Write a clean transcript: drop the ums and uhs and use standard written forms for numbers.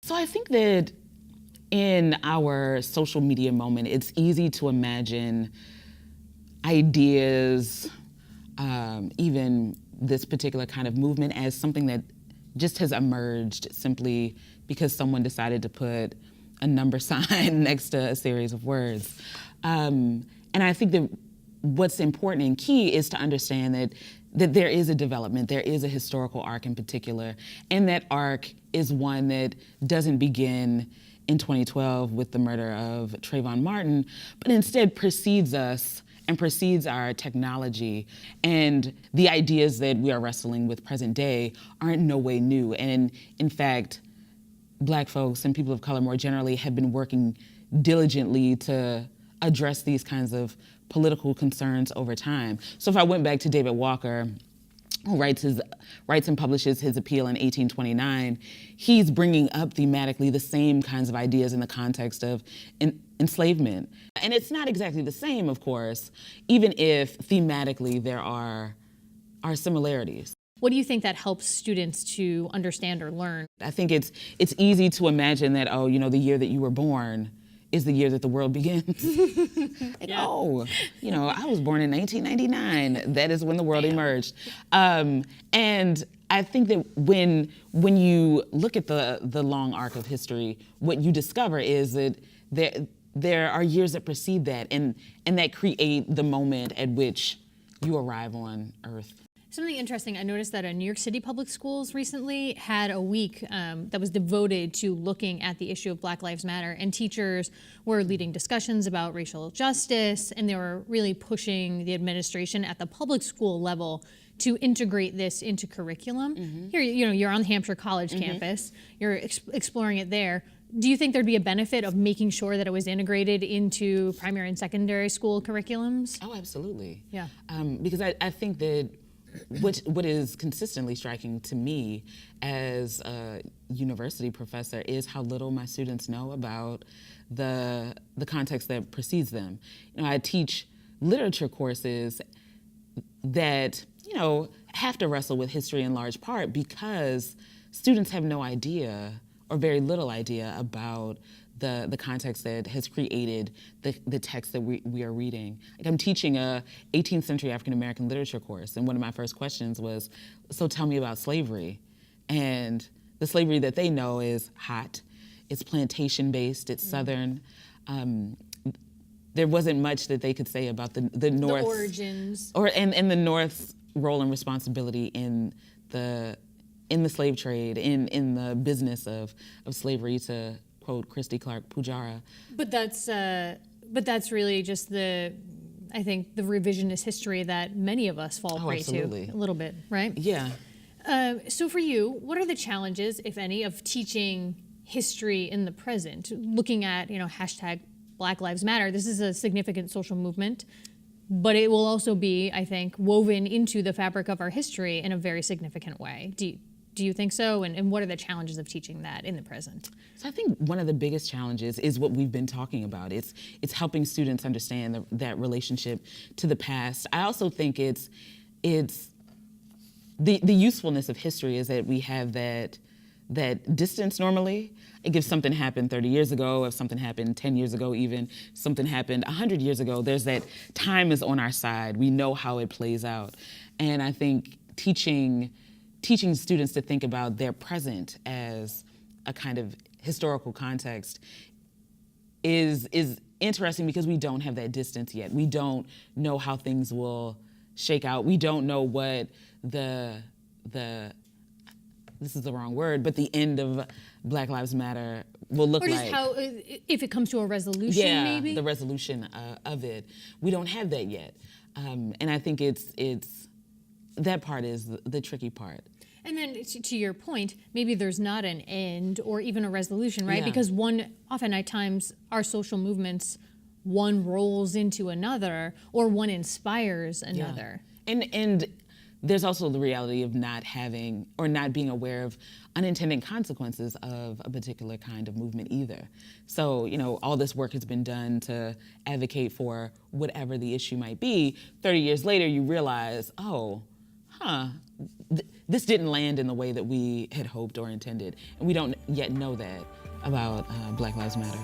So I think that in our social media moment, it's easy to imagine ideas, even this particular kind of movement, as something that just has emerged simply because someone decided to put a number sign next to a series of words. And I think that what's important and key is to understand that there is a development, there is a historical arc in particular, and that arc is one that doesn't begin in 2012 with the murder of Trayvon Martin, but instead precedes us and precedes our technology. And the ideas that we are wrestling with present day are in no way new. And in fact, Black folks and people of color more generally have been working diligently to address these kinds of political concerns over time. So if I went back to David Walker, who writes and publishes his appeal in 1829, he's bringing up thematically the same kinds of ideas in the context of enslavement. And it's not exactly the same, of course, even if thematically there are similarities. What do you think that helps students to understand or learn? I think it's easy to imagine that, oh, you know, the year that you were born is the year that the world begins. Yeah. Oh, you know, I was born in 1999. That is when the world emerged. And I think that when you look at the long arc of history, what you discover is that there are years that precede that and that create the moment at which you arrive on Earth. Something interesting, I noticed that New York City public schools recently had a week that was devoted to looking at the issue of Black Lives Matter, and teachers were leading discussions about racial justice, and they were really pushing the administration at the public school level to integrate this into curriculum. Mm-hmm. Here, you know, you're on the Hampshire College mm-hmm. campus, you're exploring it there. Do you think there'd be a benefit of making sure that it was integrated into primary and secondary school curriculums? Oh, absolutely. Yeah. Because I think that what is consistently striking to me as a university professor is how little my students know about the context that precedes them. You know, I teach literature courses that, you know, have to wrestle with history in large part because students have no idea or very little idea about the context that has created the text that we are reading. Like, I'm teaching a 18th century African American literature course, and one of my first questions was, so tell me about slavery. And the slavery that they know is hot, it's plantation-based, it's Southern. There wasn't much that they could say about the North. The origins. And the North's role and responsibility in the slave trade, in the business of slavery, to quote Christy Clark Pujara. But that's really just I think the revisionist history that many of us fall prey to a little bit, right? Yeah. So for you, what are the challenges, if any, of teaching history in the present? Looking at, you know, hashtag Black Lives Matter, this is a significant social movement, but it will also be, I think, woven into the fabric of our history in a very significant way. Do you think so? And what are the challenges of teaching that in the present? So I think one of the biggest challenges is what we've been talking about. It's helping students understand that relationship to the past. I also think it's the usefulness of history is that we have that distance normally. If something happened 30 years ago, if something happened 10 years ago even, something happened 100 years ago, there's that time is on our side. We know how it plays out. And I think teaching students to think about their present as a kind of historical context is interesting because we don't have that distance yet. We don't know how things will shake out. We don't know what this is the wrong word, but the end of Black Lives Matter will look like. Or just how, if it comes to a resolution, maybe? Yeah, the resolution of it. We don't have that yet. And I think it's that part is the tricky part. And then to your point, maybe there's not an end or even a resolution, right? Yeah. Because often at times our social movements, one rolls into another or one inspires another. Yeah. And there's also the reality of not having or not being aware of unintended consequences of a particular kind of movement either. So, you know, all this work has been done to advocate for whatever the issue might be. 30 years later, you realize, this didn't land in the way that we had hoped or intended. And we don't yet know that about Black Lives Matter.